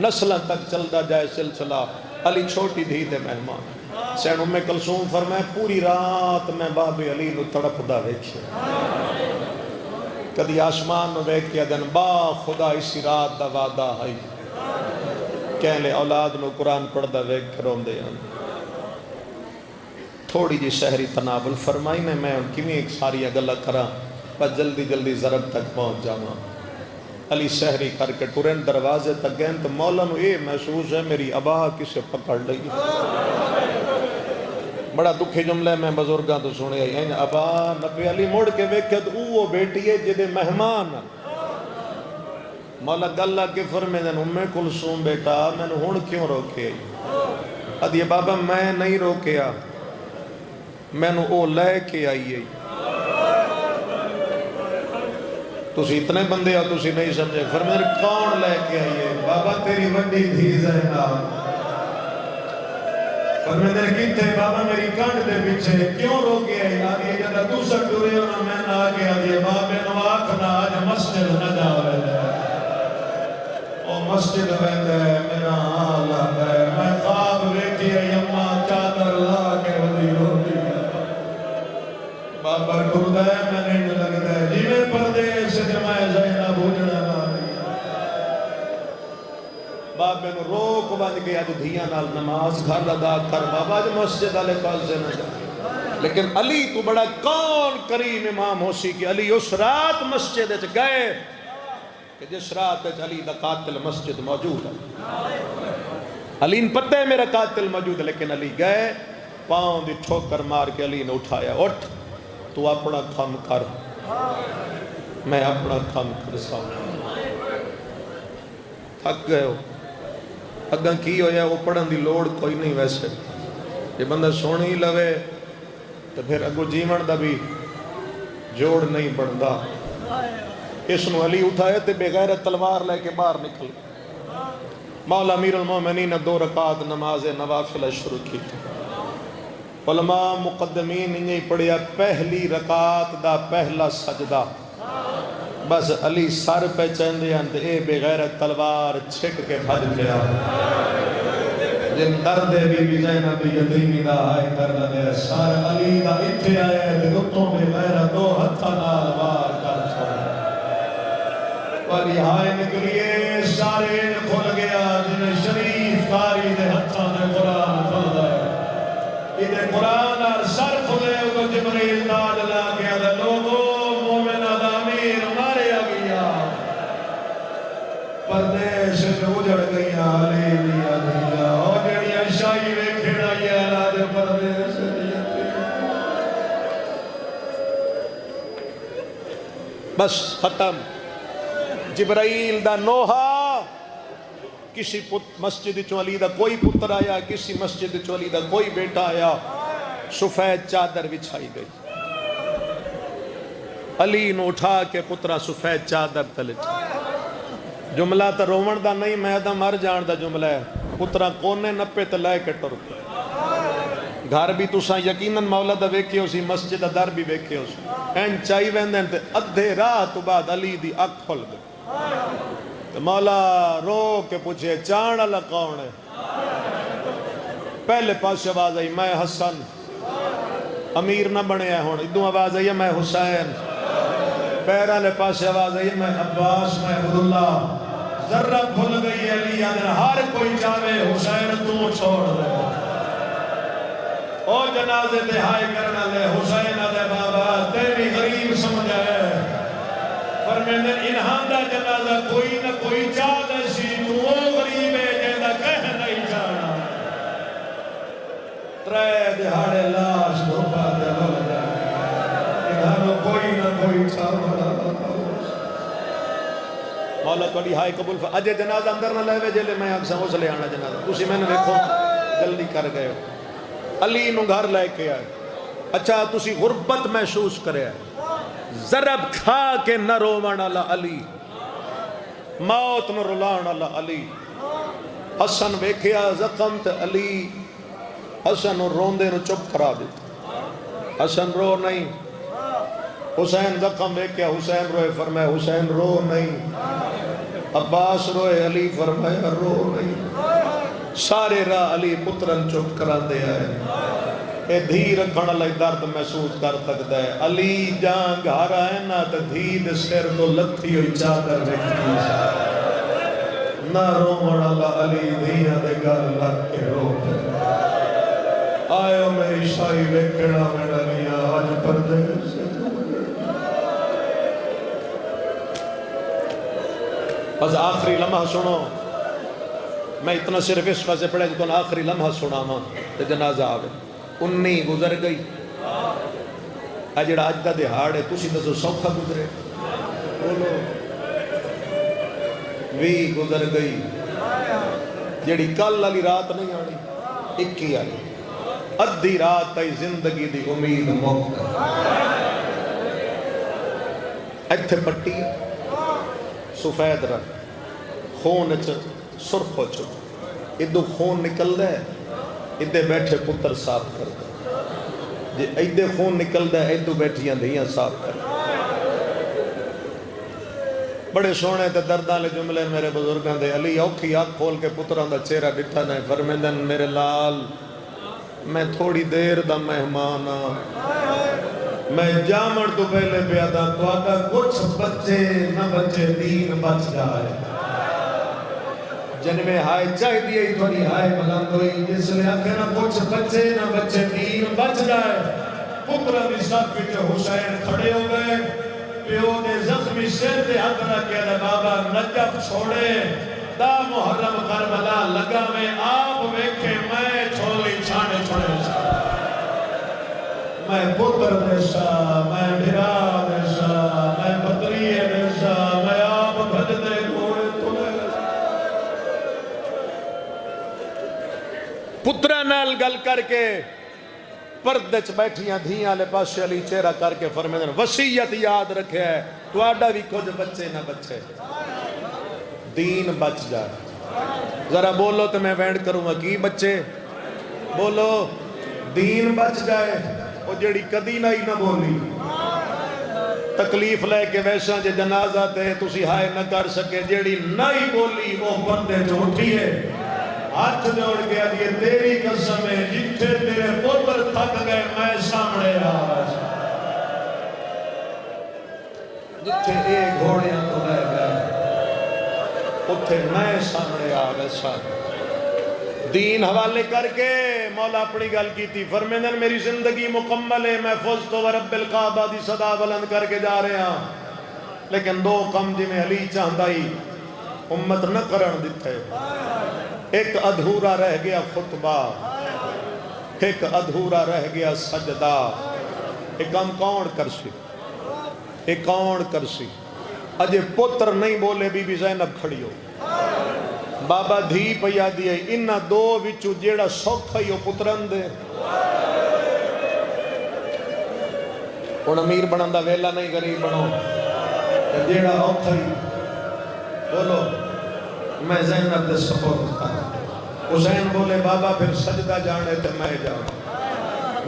نسلیں تک چلدا جائے سلسلہ علی چھوٹی دھی دے مہمان سین ام کلثوم فرمائے پوری رات میں باب علی نو تڑپدا ویکھے کدی آسمان نو ویکھ کے دن با خدا اسی رات دا وعدہ ہے کہلے اولاد نو قرآن پڑھدا ویکھ کے روندے ہیں تھوڑی جی شہری تناول فرمائی میں کیویں ایک ساری گلا کرا پر جلدی جلدی ضرب تک پہنچ جاواں علی شہری کر کے ٹرین دروازے تک گئے تو مولا نو یہ محسوس ہے میری ابا کسے پکڑ لئی بڑا دکھی جملہ میں بزرگاں تو سنے ہیں ابا نبی علی مڑ کے ویکھے تو وہ بیٹی ہے جدے مہمان مولا گلہ کے فرمے دن ام کلثوم بیٹا میں نے ہون کیوں روکے ادھے بابا میں نہیں روکیا میں نے او لے کے آئی ہے تسی اتنے بندے ہو تسی نہیں سمجھے فرمائے کون لے کے آئی ہے بابا تیری وڈی دھی زینب فرمائے کیتے بابا میری کانڈ دے پیچھے کیوں روکے آئی آدھی جدہ تو سر ڈورے ہونا میں نہ آگے آدھی بابے نواکھنا آج مسجد نہ جاوے دے او مسجد ویندے میرا حال ہے میں خواب بیٹھی ہے یمہ چادر لا کے ودی روٹی بابا ٹردہ ہے میں نہیں لگتا ہے جیوے پردے سے جمائے زینب بھوجنا نہ بابے نو روک بند گیا جو دھیاں نال نماز گھر ادا کر بابا جو مسجد علی پاس سے نہ جائے لیکن علی تو بڑا کون کریم امام ہو سی کہ علی اس رات مسجد اچھ گئے کہ جس رات اچھ علی دا قاتل مسجد موجود ہے علی ان پتہ ہے میرا قاتل موجود ہے لیکن علی گئے پاؤں دی ٹھوکر مار کے علی نے اٹھایا اٹھ تو اپنا کھم کر میں اپنا کھم کرسا تھک گئے ہو اگاں کی ہویا وہ پڑھن دی لوڑ کوئی نہیں ویسے یہ بندہ سونی لوے تو پھر اگو جیون دا بھی جوڑ نہیں بڑھدا اس نو علی اٹھائے تے بغیر تلوار لے کے باہر نکل مولا امیر المومنین 2 رکعت نماز نوافل شروع کی علماء مقدمین انہیں پڑھیا پہلی رکعت دا پہلا سجدہ بس علی سر پہ چندے ہیں اے بغیر تلوار چھک کے بھج گیا جن درد بی زینب یتیمی دا آئے کرنا دے سار علی دا اتھے آئے دگتوں بغیر 2 ہتھا نال وار کر چھوڑا ولی ہائے نکلیے سارے کھل گیا جن شریف کاری دے ہتھا دے قرآن کھل دے ادھے قرآن اور سر کھلے کو جبریل نال لا گیا دے لوگوں مومنہ دا امیر مارے گیا پردیش اجڑ گیا علی لیا دیا اور جڑیاں شاہی میں کھڑا یہ راج پردیش دیا بس ختم جبرائیل دا نوحہ کسی مسجد چولی دا کوئی پتر آیا کسی مسجد چولی دا کوئی بیٹا آیا سفید چادر بچھائی گئی علی نو اٹھا کے پترہ سفید چادر تلے جملہ تا رومن دا نہیں میں دا مر جان دا جملہ ہے پترہ کونے نپے تلائے کے ٹرک گھر بھی تو ساں یقیناً مولا دا ویکھے ہو سی مسجد در بھی ویکھے ہو سی این چاہی ویندن تے ادھے راہ تو بعد علی دی اکھ کھل گئی مولا رو کے پوچھے چاند اللہ کون ہے پہلے پاس آواز آئی میں حسن امیر نہ بنے ہیں ہون ادھوں آواز آئی میں حسین پیرہ لے پاس آواز آئی میں عباس میں عبداللہ ذرہ بھول گئی علی ہر کوئی چاہے حسین تو چھوڑ دے او جنازے تے ہائے کرنا لے حسین دے بابا تیری غریب سمجھے فرمیندے انہاں دا جنازہ کوئی نہ کوئی چاہ دے سی تو وہ غریب ہے جیدہ کہہ نہیں جانا ترے دہاڑے لاش دھوپا دے ہو جائے انہاں کوئی نہ کوئی چاہ بڑا مولا توڑی ہائے قبول اجے جنازہ اندر نہ لے جلے میں اکسا ہو سلے آنا جنازہ تُسی میں نے دیکھو جلدی کر گئے ہو علی نو گھر لے کے آئے اچھا تُسی غربت محسوس کرے آئے ضرب کھا کے نہ روان اللہ علی موت نہ رلان اللہ علی حسن ویکھیا زخم تے علی حسن روندے نو چپ کرا دیتا حسن رو نہیں حسین زخم ویکھیا حسین روئے فرمائے حسین رو نہیں عباس روئے علی فرمائے رو نہیں سارے راہ علی پترن چپ کرا دے آئے اے دھی رکھن اللہ درد محسوس کر سکتا ہے علی جان گھر آئے نا تو دھی دے سر تو لتھی ہوئی چادر ویکھی نہ رومن اللہ علی دھیاں دے گھر لگ کے رو آئے میری شاہی ویکھنا میرا لیا آج پردے سے بس آخری لمحہ سنو میں اتنا صرف اس وجہ پڑھے جتنا آخری لمحہ سنا ماں تے جنازہ آگے 19 گزر گئی. جڑا اج دا دہاڑ ہے تسی دسو سوکھا گزرے؟ بولو. 20 گزر گئی. جڑی کل والی رات نہیں آنی 21 والی. ادھی رات تئی زندگی دی امید مک ایتھے پٹی سفید رنگ خون سرخ ہو چک ادو خون نکل دے ادھے بیٹھے پتر صاف کر دے جی ادھے خون نکل دے ادو بیٹھیاں دھیاں صاف کر دے. بڑے سونے تے درداں لے جملے میرے بزرگاں دے. علی اوکھی آنکھ کھول کے پتران دا چہرہ ڈٹھا نہیں فرمیندن میرے لال میں تھوڑی دیر دا مہمان ہاں میں جامن تو پہلے پیادا تو آگا کچھ بچے نہ بچے دین بچ جائے. جن میں ہائے چاہی دیئے تھوڑی ہائے بلند ہوئی جس لئے آکھے نہ کچھ بچے نہ بچے دین بچ جائے. پترہ دی صف پہ حسین کھڑے ہو گئے پیو نے زخمی سر دے حد نہ کہہ رہے بابا نجف چھوڑے دا محرم کربلا لگا میں آپ ویکھے میں چھولی چھانے چھوڑے میں پتر دیسا میں بھرا دیسا میں بدری دیسا میں آپ بھج دے گھوڑے تلے. پترہ نال گل کر کے پردچ بیٹھیاں دھیاں لے پاسے علی چہرہ کر کے فرمیدن وصیت یاد رکھے ہے تو آڈا بھی کچھ بچے نہ بچے دین بچ جائے. ذرا بولو تو میں وینڈ کروں گا کی بچے بولو دین بچ جائے. وہ جڑی کدی نہیں نہ بولی تکلیف لے کے ویسا جے جنازہ تے تسی ہائے نہ کر سکے جڑی نہیں بولی وہ بندے جو اٹھی ہے ہاتھ جوڑ گیا دیئے تیری قسم ہے جتھے تیرے پتر تھک گئے میں سامنے آ جتھے ایک گھوڑیاں تو رہ گئے اتھے میں سامنے آ ویسا دین حوالے کر کے مولا اپنی گل کی تھی فرمیدن میری زندگی مکمل ہے میں فزت و رب القعبہ دی صدا بلند کر کے جا رہے ہیں لیکن دو کم جی میں علی چاہدائی امت نہ کرن دیتے. ایک ادھورا رہ گیا خطبہ ایک ادھورا رہ گیا سجدہ. ایک کام کون کرسی ایک کون کرسی. اجے پتر نہیں بولے بی بی زینب کھڑی ہو بابا دھی پیا دیئے انہ دو وچو جیڑا سوکھا ہی ہو پترن دے. ان امیر بناندہ ویلا نہیں غریب بنو جیڑا اوکھا ہی بولو میں زینب دے سپورٹ تھا. حسین بولے بابا پھر سجدہ جانے تے میں جاؤں.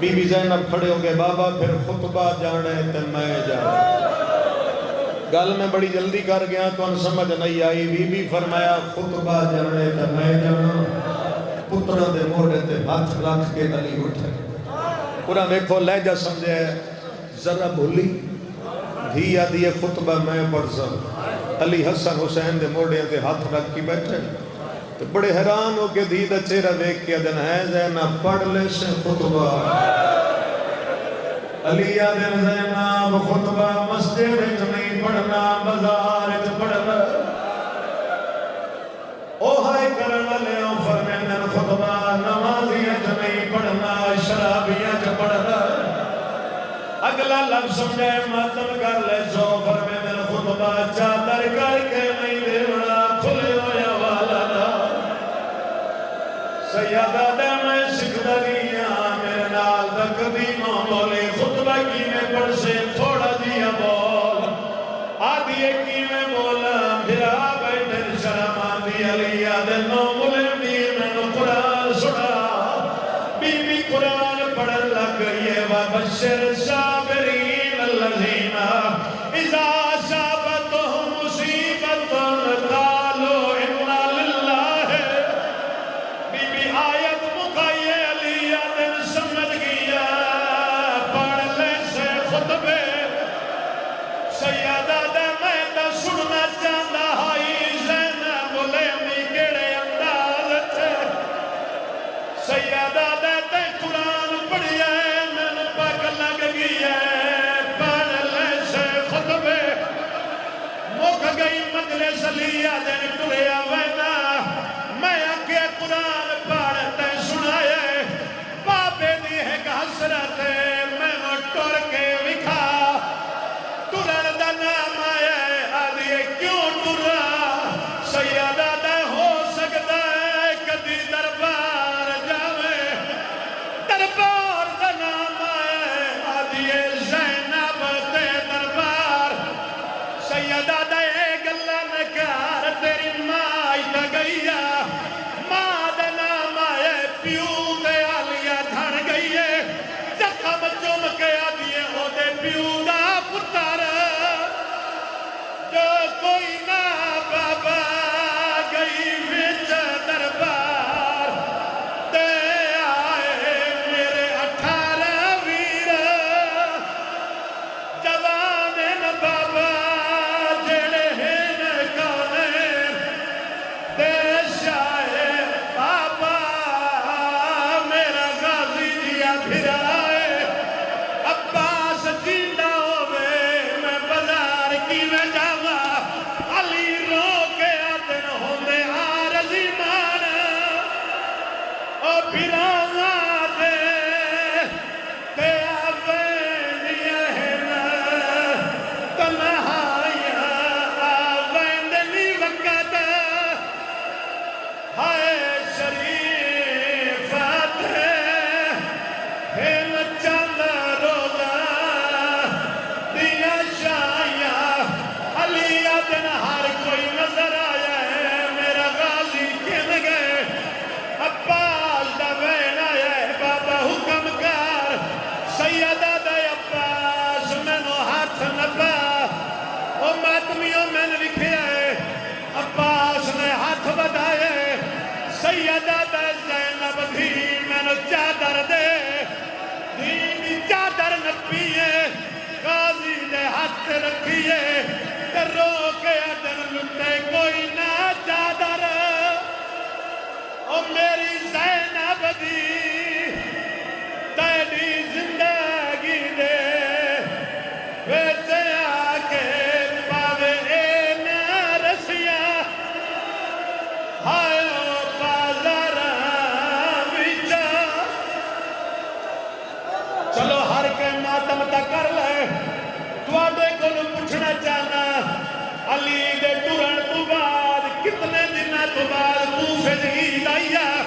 بی بی زینب کھڑے ہو گئے بابا پھر خطبہ جانے تے میں جاؤں. گل میں بڑی جلدی کر گیا تو ان سمجھ نہیں آئی. بی بی فرمایا خطبہ جانے تے میں جاؤں. پترہ دے موڑے تے ہاتھ رکھ کے علی اٹھے. پورا دیکھو لہجہ سمجھے ذرا بھولی دھیا دیئے خطبہ میں پڑھسا. علی حسن حسین دے موڑے تے ہاتھ رکھ کی بیٹھے تو بڑے حیران ہو کے دھی دا چہرہ دیکھ کے دن ہے زینب پڑھ لے سے خطبہ. علی آدن زینب خطبہ مسجد نہیں پڑھنا بازار پڑھنا. او ہائے کرنا لے او فرمیندن خطبہ نمازیاں نہیں پڑھنا شرابیاں پڑھنا. اگلا لفظ سمجھے ماتم کر لے سو فرمیندن خطبہ چادر کر کے نہیں دیونا کھلے ہویا والا دا. سیادہ دے میں سکھتا دیاں میرے نال تقدیموں بولے خطبہ کی میں پڑھ سے تھوڑا دیا بول آدھی کی میں بولا بھرا بیٹھن شرمان دی علی آدھے نو ملم دی میں نو قرآن سڑا. بی بی قرآن پڑھن لگ گئی وبشر صابرین الذین اذا اصابتهم مصیبت قالوا انا للہ. بی بی آیت مقایے علی آدھن سمجھ گیا پڑھ لے سے خطبے. سیادہ دے میں دا سننا چاہتا ہائی زینب بولیمی کیڑے انداز تھے. سیادہ دے تے قرآن پڑھیا ہے میں پاک لگ گیا پڑھ لے سے خطبے. مک گئی مجلس لیا دن ٹریا وینا میں آکے قرآن پڑھتے سنائے بابے دی ہے ٹر کے وکھا ٹرن دا نام آیا آدھے کیوں ٹرا سیدہ دا ہو سکتا ہے کدی دربار جاوے دربار دا نام آیا آدھے زینب دے دربار سیدہ دا اے گلہ نکار تیری مائی دا گئیا ماں دا نام آیا پیو دے آلیا دھڑ گئیے زخم چوم کے آدھیے ہو دے پیو دا پتر جو کوئی نہ بابا گئی وچ دربار تے آئے میرے 18 ویر جوان نہ بابا جڑے ہیں کونے تے شاہ بابا میرا غازی دیا پھرائے عباس جیندہ ہوئے میں بازار کی میں جاوا علی رو کے آدن ہوندے آرزی مان او پھراوا دے تے آوینیاں ہیں تنہائیاں آویندنی وقت ہائے شریفت ہم چند روزہ دیا شایاں علی آدن ہر کوئی نظر آیا ہے میرا غازی کھل گئے عباس دا وین آیا ہے بابا حکم کر سیدہ دے عباس میں نو ہاتھ نپا او ماتمیوں میں نے لکھے ہے عباس نے ہاتھ بدائے سیدہ دے زینب تھی میں نو چادر دے دینی چادر نپیے غازی دے ہاتھ رکھیے تے رو کے آدن لٹے کوئی نہ چادر او میری زینب دی تیری زندگی دے ویسے آکے پاوے اے نہ رسیا ہائے او بازار وچا چلو ہر کے ماتم تا کر لے تواڈے کول پوچھنا چاہنا علی دے ٹرن تو بعد کتنے دنوں تو بعد کوفے دی عید آئی ہے